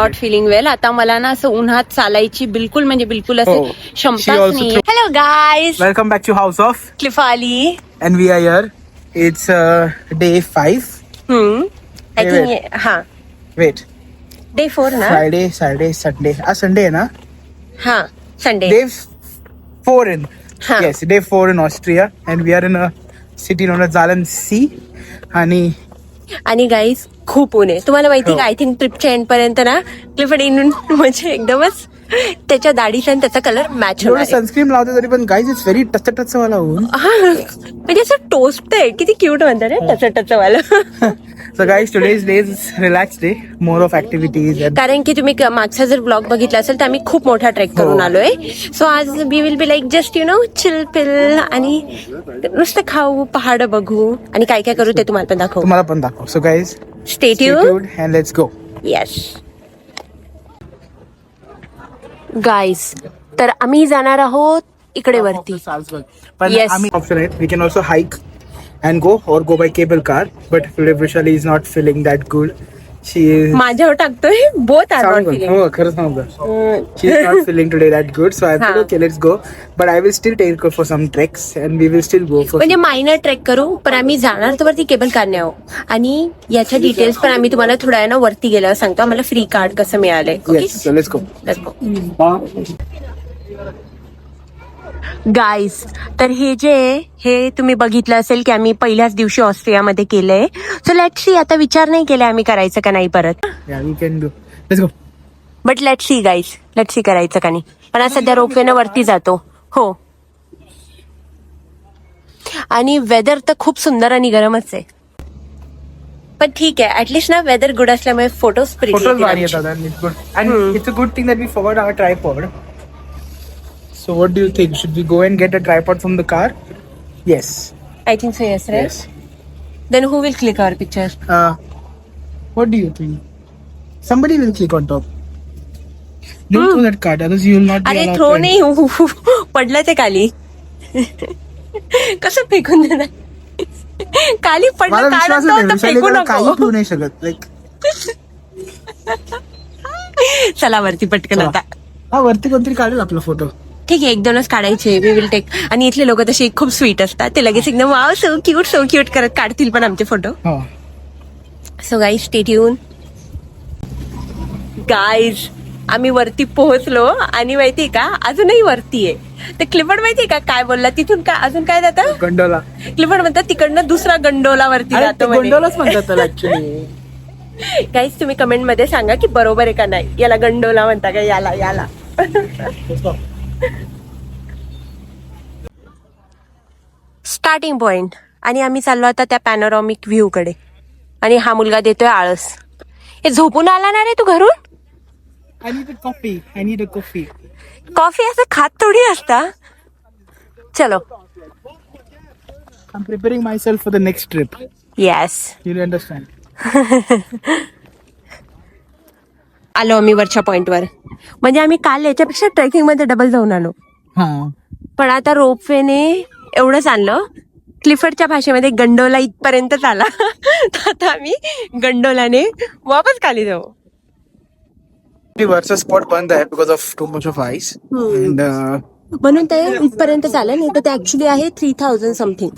Not feeling well. आता मला ना असं उन्हात चालायची बिलकुल म्हणजे बिलकुल असं क्षमताच नाही. Hello guys, welcome back to house of Cliffali. and we are here. It's day 5. I think हा Wait, डे 4 ना. Friday, Saturday, Sunday. Sunday है ना? हा Sunday. Day 4 in. Huh. Yes, day 4 in Austria, and we are in a city known as Zalensee. आणि guys खूप ऊन आहे. तुम्हाला माहिती का? आय थिंक ट्रिपच्या एंड पर्यंत ना क्लिफर्ड इन म्हणजे एकदमच त्याच्या दाढीचा आणि त्याचा कलर मॅच एवढं होणार. सनस्क्रीन लावते तरी पण गाईज इट्स व्हेरी टच वाला ऊन. म्हणजे असं टोस्ट आहे. किती क्यूट म्हणतात रे टच वाला. So guys, today's day is relaxed day, more of activities. कारण की तुम्ही मागचा जर ब्लॉग बघितला असेल तर आम्ही खूप मोठा ट्रेक करून आलोय. सो आज we will be like just chill pill आणि नुसतं खाऊ, पहाड बघू आणि काय काय करू ते तुम्हाला पण दाखवू. So guys, stay tuned and let's go. Yes guys, तर आम्ही जाणार आहोत इकडे वरती. पण Yes. आम्ही ऑप्शन आहेत. We can also hike and go or go by cable car, but today Vishali is not feeling that good. She is माझ्यावर टाकतोय बोथ आर नॉट फिलिंग. हो खरंच सांगू. She is not feeling today that good, so I thought okay, let's go. But I will still take her for some treks and we will still go for. म्हणजे minor trek करू, पण आम्ही जाणार तर वरती केबल कारने आहो. आणि याच्या डिटेल्स पण आम्ही तुम्हाला थोड्या वेळानं वरती गेल्यावर सांगतो. आम्हाला फ्री कार्ड कसं मिळालंय. Yes, so let's go. Guys, तर हे जे हे तुम्ही बघितलं असेल की आम्ही पहिल्याच दिवशी ऑस्ट्रियामध्ये केलंय. सो लेट्स सी, आता विचार नाही केलाय आम्ही करायचं का नाही परत. Yeah, we can do. Let's go. But let's C guys, let's see करायचं का नाही. पण आज सध्या रोपवेनं वरती जातो. हो, आणि वेदर तर खूप सुंदर आणि गरमच आहे. पण ठीक आहे, ऍटलिस्ट ना वेदर गुड असल्यामुळे फोटोज Photos भारी येतात and it's good. And it's a good thing that we forgot our tripod. So what do you think? Should we go and get a tripod from the car? Yes. I think so. Yes right. Yes. Then who will click our picture. What do you think? Somebody will click on top. Don't throw that card, otherwise you will not be अरे allowed throw to नाही, पडलं ते खाली. कसं फेकून देणार? खाली मला पडलं विश्वास काय नाही. विशाली फेकू त्याला काही नको. ठेवू नाही शकत. Like, चला वरती पटकन आता. हा वरती कोणतरी काढेल आपला फोटो. ठीक आहे, 1-2च काढायचे. We will take. आणि इथले लोक तसे खूप स्वीट असतात. ते लगेच एकदम वाव सो क्यूट करत काढतील पण आमचे photo. So guys, stay tune. Guys, आम्ही वरती पोहोचलो आणि माहितीये का अजूनही वरती आहे. ते क्लिफर्ड माहितीये का काय बोलला तिथून काय अजून काय जातं. गंडोला. क्लिफर्ड म्हणतात तिकडनं दुसरा गंडोला वरती जातो. गंडोलाच म्हणतात त्याला ऍक्च्युली. गाईज, तुम्ही कमेंट मध्ये सांगा की बरोबर आहे का नाही. याला गंडोला म्हणता का याला. Starting point. आणि आम्ही चाललो आता त्या पॅनोरॉमिक व्ह्यू कडे. आणि हा मुलगा देतोय आळस. हे झोपून आला ना रे तू घरून. I need a coffee. Coffee असं खात थोडी असता. चलो. I'm preparing myself for the next trip. Yes. You'll understand. आलो आम्ही वरच्या पॉइंटवर. म्हणजे आम्ही काल याच्यापेक्षा ट्रेकिंग मध्ये डबल जाऊन आलो. पण आता रोपवेने एवढंच आणलं. क्लिफर्डच्या भाषेमध्ये गंडोला इथपर्यंतच आला. आता आम्ही गंडोलाने वापस खाली जाऊ. वरचा स्पॉट बंद आहे because of too much of ice. म्हणून ते इथपर्यंत आलं. नाही तर ते ऍक्च्युली आहे 3000 समथिंग.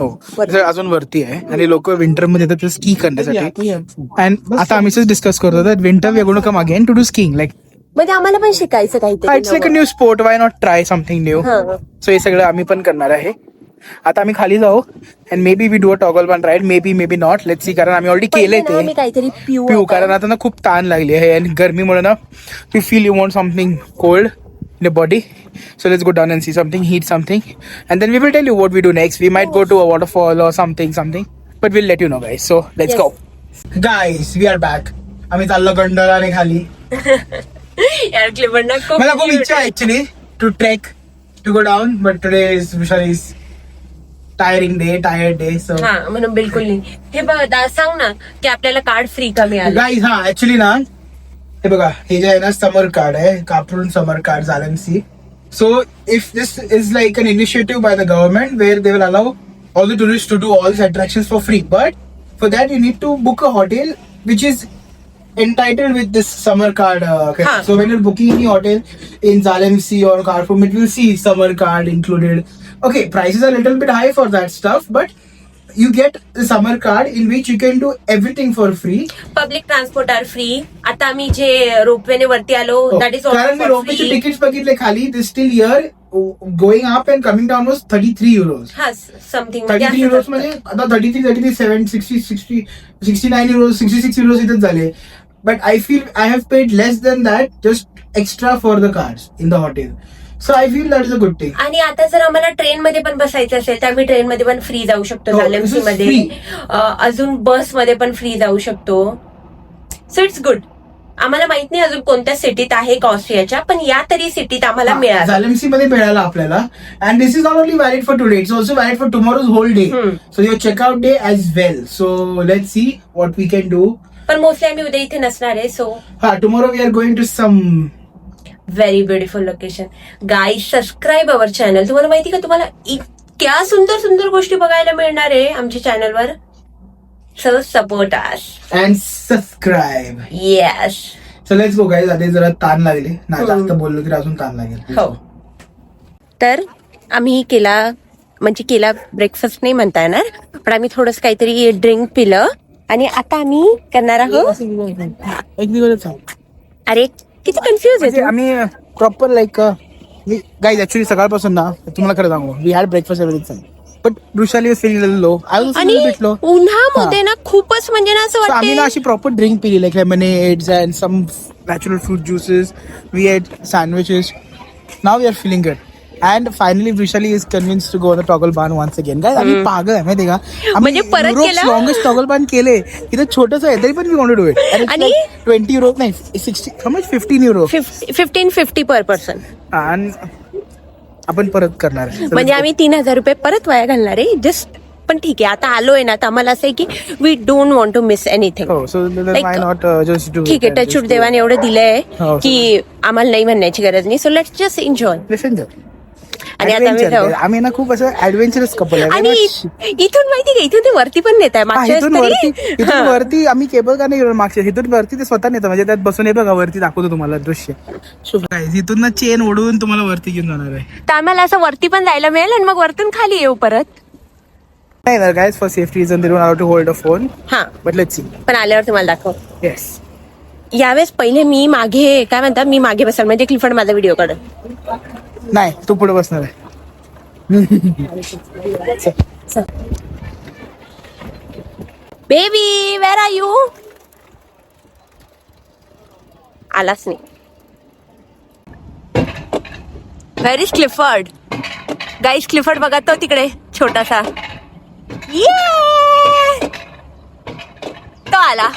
अजून वरती आहे आणि लोक विंटर मध्ये येतात स्की करण्यासाठी. अँड आता आम्ही डिस्कस करतो that winter we are going to come again to do skiing. Like म्हणजे आम्हाला पण शिकायचं काहीतरी. It's like a new sport. Why not try something new. So हे सगळं आम्ही पण करणार आहे. आता आम्ही खाली जाऊ and maybe we do a toggle one ride. Maybe not. Let's see. कारण आम्ही ऑलरेडी केले ते काहीतरी पिऊ. कारण आता ना खूप ताण लागली आहे आणि गरमीमुळे ना we feel you want something cold in your body. So let's go down and see something, heat something, and then we will tell you what we do next. We might go to a waterfall or something, but we'll let you know, guys. So let's go. Guys, we are back. आम्ही चाललो गंडोलाने खाली. यार Clifford ना मला खूप इच्छा आहे actually to trek, to go down, but today is Vishali's tired day. So म्हणून बिलकुल नाही. हे बघ सांग ना की आपल्याला कार्ड फ्री का मिळालं. guys, actually ना हे बघा, हे जे आहे ना समर कार्ड आहे. कापरून समर card Zalensee. So if this is like an initiative by the government where they will allow all the tourists to do all the attractions for free, but for that you need to book a hotel which is entitled with this summer card. Huh. So when you're booking any hotel in Zalem Sea or Carrefour, it will see summer card included. Okay, prices are a little bit high for that stuff, but you get the summer card in which you can do everything for free. Public transport are free. आता आम्ही जे रोपवेने वरती आलो that is कारण मी रोपवेचे tickets बघितले खाली, ते still here going up and coming down was 33 euros. हा समथिंग 33 euros म्हणजे आता 69 euros, 66 euros इथेच झाले. But I feel I have paid less than that just extra for the cards in the hotel. So I feel that is a good thing. आणि आता जर आम्हाला train मध्ये पण बसायचं असेल तर आम्ही ट्रेन मध्ये पण फ्री जाऊ शकतो. हो, झालेमसी this is मध्ये free. अजून बस मध्ये पण फ्री जाऊ शकतो. So it's good. आम्हाला माहित नाही अजून कोणत्या सिटीत आहे ऑस्ट्रियाच्या, पण या तरी सिटीत आम्हाला मिळालं. झालेमसी मध्ये मिळाला आपल्याला. And this is not only valid for today, it's also valid for tomorrow's whole day. So your checkout day as well. So let's see what we can do. पण मोस्टली आम्ही उद्या इथे नसणार आहे. सो हा, tomorrow we are going to some very beautiful location. Guys subscribe our channel. तुम्हाला माहिती का, तुम्हाला इतक्या सुंदर सुंदर गोष्टी बघायला मिळणार आहे आमच्या चॅनलवर. So support us and subscribe. Yes. So let's go guys. आधी जरा ताण लागले ना, जास्त बोललो की अजून ताण लागेल. हो. तर आम्ही केला ब्रेकफास्ट नाही म्हणता येणार, पण आम्ही थोडंसं काहीतरी ड्रिंक पिलं आणि आता आम्ही करणार आहोत. एक दिवस अरे किती कन्फ्युज आहे. आम्ही प्रॉपर लाईक गाईज ऍक्च्युली सकाळपासून ना तुम्हाला खरं सांगू, we had breakfast everything, but Vrushali was feeling low. I was आणि फिलिंग लो. उन्हामध्ये ना खूपच म्हणजे ना असं आम्ही ना वाटतं. अशी प्रॉपर ड्रिंक पिली, like lemonades and some natural fruit juices. We had sandwiches. Now we are feeling good. And finally Vrushali is convince to go the टॉगल बान वन्स अगेन. गाईज आम्ही पागल आहे माहिती का. म्हणजे परत केलं? लॉंगेस्ट टॉगल बान केले. इथं छोटंसं आहे तरी पण we want to do it. आणि 20 euros नाही, 60 how much 15 euro. 1550 per person. आणि आपण परत करणार आहे. म्हणजे आम्ही 3000 रुपये परत वाया घालणार आहे जस्ट. पण ठीक आहे, आता आलोय ना, तर आम्हाला असं आहे की we don't want to miss anything. हो, so why not just do. ठीक आहे, टचवूड देवाने एवढं दिलंय की आम्हाला नाही म्हणण्याची गरज नाही. So let's just enjoy. आणि आता आम्ही जाऊ. आम्ही ना खूप असं ऍडव्हेंचरस कपल आहे. आणि इथून माहिती का, इथून ते वरती पण नेत आहे. इथून वरती आम्ही केबल का नाही मागच्या, इथून वरती ते स्वतः नेतं. म्हणजे त्यात बसून येतं का वरती, दाखवतो तुम्हाला दृश्य. इथून ना चेन ओढून तुम्हाला वरती घेऊन जाणार आहे. तर आम्हाला असं वरती पण जायला मिळेल आणि मग वरतून खाली येऊ परत. नाही ना guys, for safety reason they don't allow to hold a phone. हा, बट लेट्स सी. पण आल्यावर तुम्हाला दाखव. येस. यावेळेस पहिले मी मागे काय म्हणतात, मी मागे बसाल म्हणजे क्लिफर्ड माझा व्हिडिओ काढ. नाही, तू पुढे बसणार आहे. Baby where are you. आलाच नाही. Where is Clifford. Guys Clifford बघा तो तिकडे छोटासा. तो आला.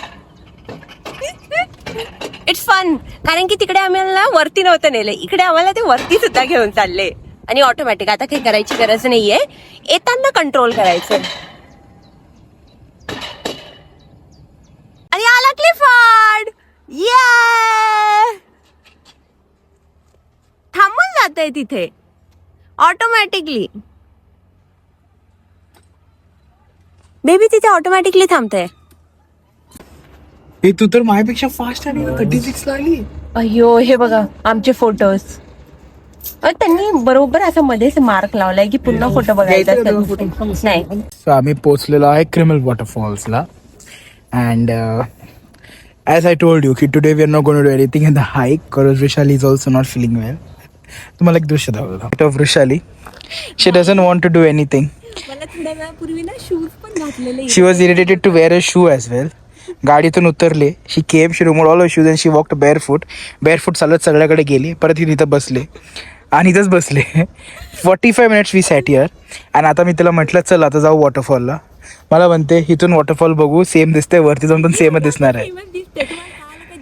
It's fun. कारण की तिकडे आम्हाला वरती नव्हतं नेलं, इकडे आम्हाला ते वरती सुद्धा घेऊन चालले. आणि ऑटोमॅटिक आता काही करायची गरज नाहीये, येताना कंट्रोल करायचं. आणि आला क्लिफर्ड. ये थांबून जातंय तिथे ऑटोमॅटिकली. बेबी तिथे ऑटोमॅटिकली थांबतंय. तू तर माझ्यापेक्षा फास्ट आहे. 36 ला आली. अय्यो, हे बघा आमचे फोटोज. त्यांनी बरोबर असं मध्येच मार्क लावलाय की पुन्हा फोटो बघायचा नाही. सो आम्ही पोहोचलेलो आहे क्रिमल वॉटरफॉल्सला. And as I told you की today we are not going to do anything in the hike because Vrushali is also not feeling well. तुम्हाला एक दृश्य दाखवतो of Vrushali. She doesn't want to do anything. मला थोड्या वेळापूर्वी ना शूज पण घातलेले. She was irritated to wear a shoe as well. गाडीतून उतरले. She came, she removed all shoes and she walked barefoot. चालत सगळ्याकडे गेली. परत ही इथं बसले आणि इथंच बसले. 45 minutes वी सॅट हिअर. आणि आता मी तिला म्हटलं चल आता जाऊ वॉटरफॉलला. मला म्हणते इथून वॉटरफॉल बघू, सेम दिसते, वरती जाऊन पण सेमच दिसणार आहे.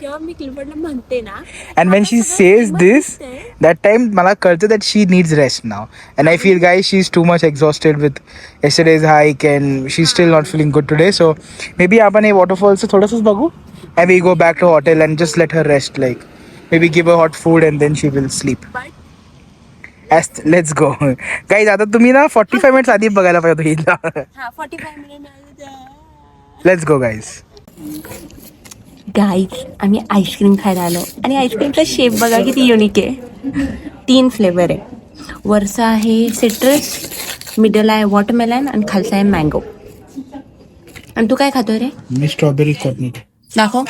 जेव्हा मी क्लिफर्डला म्हणते ना, and when she says this that time मला कळतं that she needs rest now. And I feel guy she is too much exhausted with yesterday's hike and she is still not feeling good today. So maybe आपण हे वॉटरफॉलचं थोडंसंच बघू and we go back to hotel and just let her rest. Like maybe give a hot food and then she will sleep. Let's go guys. आता तुम्ही ना 45 minutes आधी बघायला पाहिजे हिला. 45 minutes. Let's go guys. Guys आम्ही ice cream खायला आलो आणि आईस्क्रीमचा शेप बघा किती युनिक आहे. 3 फ्लेवर आहे. वरचा आहे सिट्रस, मिडल आहे वॉटरमेलन आणि खालचा आहे मँगो. आणि तू काय खातोय रे? मी स्ट्रॉबेरी कॉर्नेट. दाखव.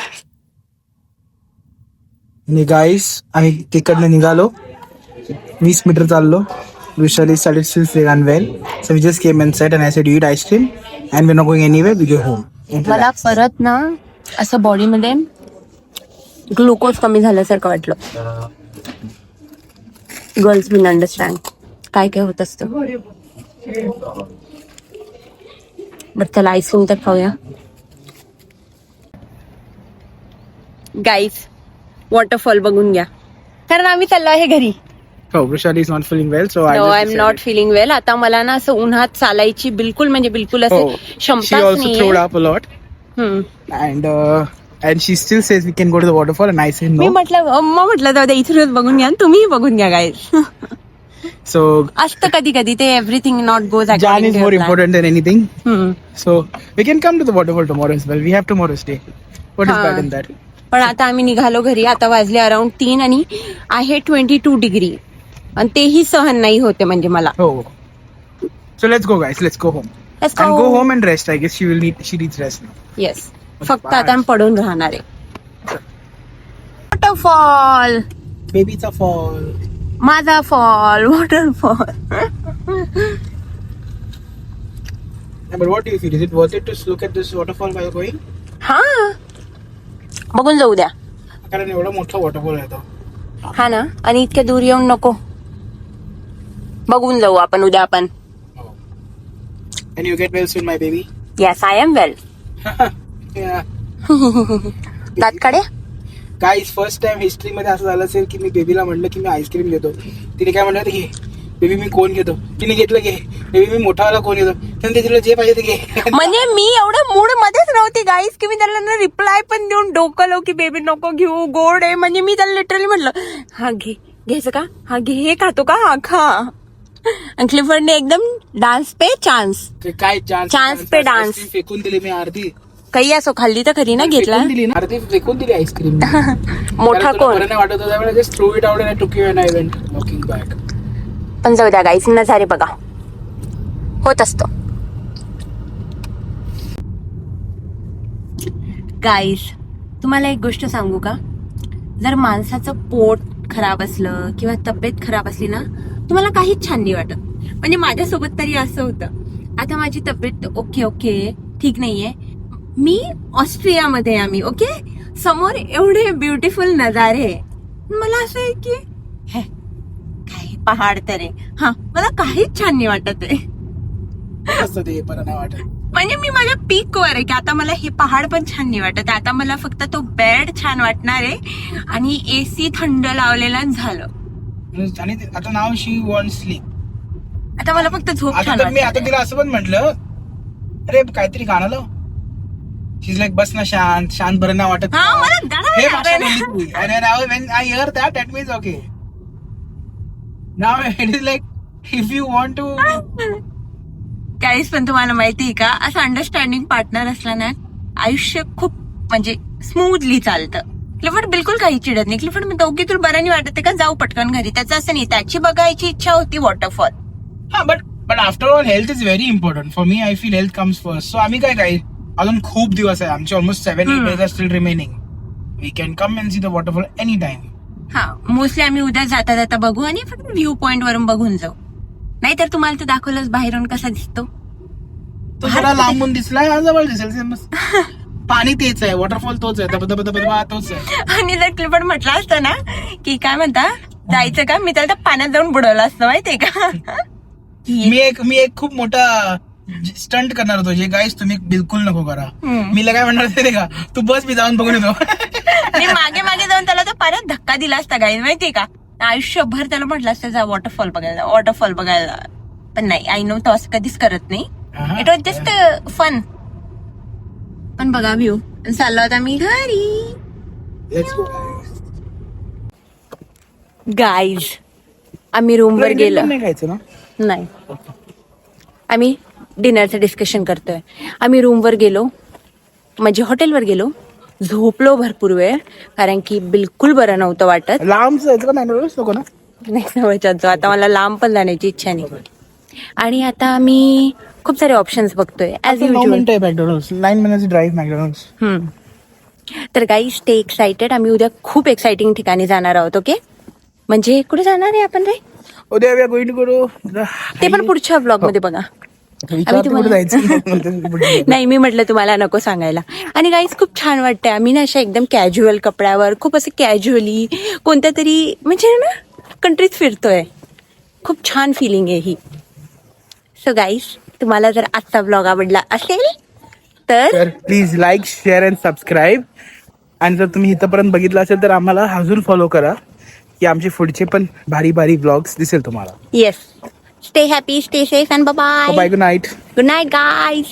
आणि गाईस आम्ही तिकडनं निघालो, 20 मीटर चाललो. Vishali started still feeling unwell, so we just came inside and I said, "You eat ice cream, and we're not going anywhere. We go home." मला परत ना असं बॉडीमध्ये ग्लुकोज कमी झाल्यासारखं वाटलं. गर्ल्स विल अंडरस्टँड काय काय होत असतं. बट चला आईस्क्रीम तर खाऊया. गाईज वॉटरफॉल बघून घ्या, कारण आम्ही चाललो आहे घरी. Oh, Vishali is not feeling well, so no I am not feeling well. आता मला ना असं उन्हात चालायची बिलकुल असं She क्षमताच also throwed नाहीये. up a lot, and she still says we can go to the waterfall, and I say me no. म्हटलं जाऊ द्या इथूनच बघून घ्या, तुम्ही बघून घ्या गाईज. So असतं कधी कधी ते everything not goes Jan is more important than anything. So we can come to the waterfall tomorrow as well. We have tomorrow's day. What is Ha. bad in that? पण आता आम्ही निघालो घरी. आता वाजले अराउंड 3 आणि आहे 22 डिग्री आणि तेही सहन नाही होते म्हणजे मला. Oh. So let's go, guys. Let's go home. Let's And go. go home and rest. I guess she needs rest now. Yes, फक्त आता आम्ही पडून राहणार आहे. Waterfall, Baby's a fall. माझा fall, waterfall. But what do you feel? Is it worth it to look at this waterfall while going? हा, बघून जाऊ द्या. कारण एवढा मोठा वॉटरफॉल आहे तो. हा ना, आणि इतक्या दूर येऊन नको, बघून जाऊ आपण उद्या आपण. And you get well soon, my baby. Yes, I am well. Yeah. दात काढे. गाईज फर्स्ट टाइम हिस्ट्री मध्ये असं झालं असेल की मी बेबीला म्हणलं की मी आईस्क्रीम घेतो, तिने काय म्हणलं घे. बेबी मी कोण घेतो, तिने घेतलं घे. बेबी मी मोठावाला कोण घेतो, त्याने तुला जे पाहिजे ते घे. म्हणजे मी एवढं मूड मध्येच नव्हती गाईस की मी त्याला रिप्लाय पण देऊन डोकं की बेबी नको घेऊ, गोड आहे. म्हणजे मी त्याला लिटरली म्हटलं हा घे, घ्यायचं का, हा घे, हे खातो का, हा खा. आणि क्लिफर्डने एकदम डान्स पे चान्स, काय Chance पे dance. फेकून दिली मी अर्धी. काही असो खाल्ली तर खरी ना, घेतला. फेकून दिली ना अर्धी, फेकून दिली आईस्क्रीम. मोठा कोण. बरं नाही वाटत होता, just throw it out and I took you and I went walking back. पण जाऊ द्या गाईस, नजारे बघा, होत असतो. गाईस तुम्हाला एक गोष्ट सांगू का, जर माणसाचं पोट खराब असलं किंवा तब्येत खराब असली ना, तुम्हाला काहीच छान नाही वाटत. म्हणजे माझ्यासोबत तरी असं होतं. आता माझी तब्येत ओके ठीक नाहीये, मी ऑस्ट्रियामध्ये आम्ही ओके, समोर एवढे ब्युटिफुल नजारे, मला असं आहे की हे काय पहाड तर आहे. हा, मला काहीच छान नाही वाटत आहे. असं ते बरं नाही वाटत. म्हणजे मी माझ्या पीक वर आहे की आता मला हे पहाड पण छान नाही वाटत. आता मला फक्त तो बेड छान वाटणार आहे आणि एसी थंड लावलेला झालं. आणि आता नाव शी वॉन्ट स्लीप. आता मला फक्त झोप छान आता मी आता वाटते. तिला असं पण म्हटलं, अरे काहीतरी गाणं लाव. शी इज लाईक बस ना शांत शांत, बरं नाही वाटत. हा, मला गाणं हे नाही भाषा आवडत. बोलली तू. And when I hear that means okay. Now it is like if you want to. काहीच पण तुम्हाला माहितीये का, असं अंडरस्टँडिंग पार्टनर असला ना, आयुष्य खूप म्हणजे स्मूथली चालतं. क्लिफर्ड बिलकुल काही चिडत नाही. क्लिफर्ड म्हणतो ओके तुला बरं नाही वाटत का, जाऊ पटकन घरी. त्याचं असं नाही, त्याची बघायची इच्छा होती वॉटरफॉल. हा, but after all health is very important for me. I feel health comes first. So आम्ही काय अजून खूप दिवस आहे आमचे, almost 7-8 days are still remaining. We can come and see the waterfall anytime. हा, मोस्टली आम्ही उद्या जाता जाता बघू आणि फक्त व्ह्यू पॉइंट वरून बघून जाऊ. नाहीतर तुम्हाला तर दाखवलंच बाहेरून कसा दिसतो. तो जरा लांबून दिसला, जवळ दिसेल. पाणी तेच आहे, वॉटरफॉल तोच आहे, धबधबा तोच आहे. आणि जर क्लिफर्ड म्हटलं असतं ना की काय म्हणता जायचं का, मी त्याला पाण्यात जाऊन बुडवलं असतं माहितीये का. मी एक खूप मोठा स्टंट करणार होतो, जे गाईस तुम्ही बिलकुल नको करा. मी काय म्हणणार होते का, तू बस मी जाऊन बघून येतो. मी मागे जाऊन त्याला तो पाण्यात धक्का दिला असता गाईज माहितीये का. आयुष्यभर त्याला म्हटलं असतं जा वॉटरफॉल बघायला. पण नाही, आय नो तो असं कधीच करत नाही. It was just fun. पण बघा व्ह्यू, चाललो आता मी घरी. गाईज आम्ही रूमवर गेलो नाही खायचं ना. नाही, आम्ही डिनरचं डिस्कशन करतोय. आम्ही रूमवर गेलो, म्हणजे हॉटेलवर गेलो. झोपलो भरपूर वेळ, कारण की बिलकुल बरं नव्हतं वाटत. लांब जायचं का मॅकडॉनल्ड्स नको ना? नाही समजायचो, आता मला लांब पण जाण्याची इच्छा नाही. आणि आता आम्ही खूप सारे ऑप्शन्स बघतोय ऍज 9 युजल. मिनिटं आहे मॅकडॉनल्ड्स, 9 मिनिट्स ड्राईव्ह मॅकडॉनल्ड्स. तर गाई स्टे एक्साइटेड. आम्ही उद्या खूप एक्साइटिंग ठिकाणी जाणार आहोत. ओके, म्हणजे कुठे जाणार आहे आपण रे? उद्या we are going to go to ते पण पुढच्या ब्लॉग मध्ये बघा. कुठे जायचं. नाही, मी म्हटलं तुम्हाला नको सांगायला. आणि गाईज खूप छान वाटतंय. आम्ही ना अशा एकदम कॅज्युअल कपड्यावर खूप असं कॅज्युअली कोणत्या तरी म्हणजे ना कंट्रीत फिरतोय. खूप छान फिलिंग आहे ही. सो गाईज, तुम्हाला जर आजचा ब्लॉग आवडला असेल तर please like, share and subscribe. आणि जर तुम्ही इथंपर्यंत बघितलं असेल तर आम्हाला अजून फॉलो करा, की आमचे पुढचे पण भारी भारी ब्लॉग्स दिसेल तुम्हाला. Yes, stay happy, stay safe and bye bye, good night. Good night guys.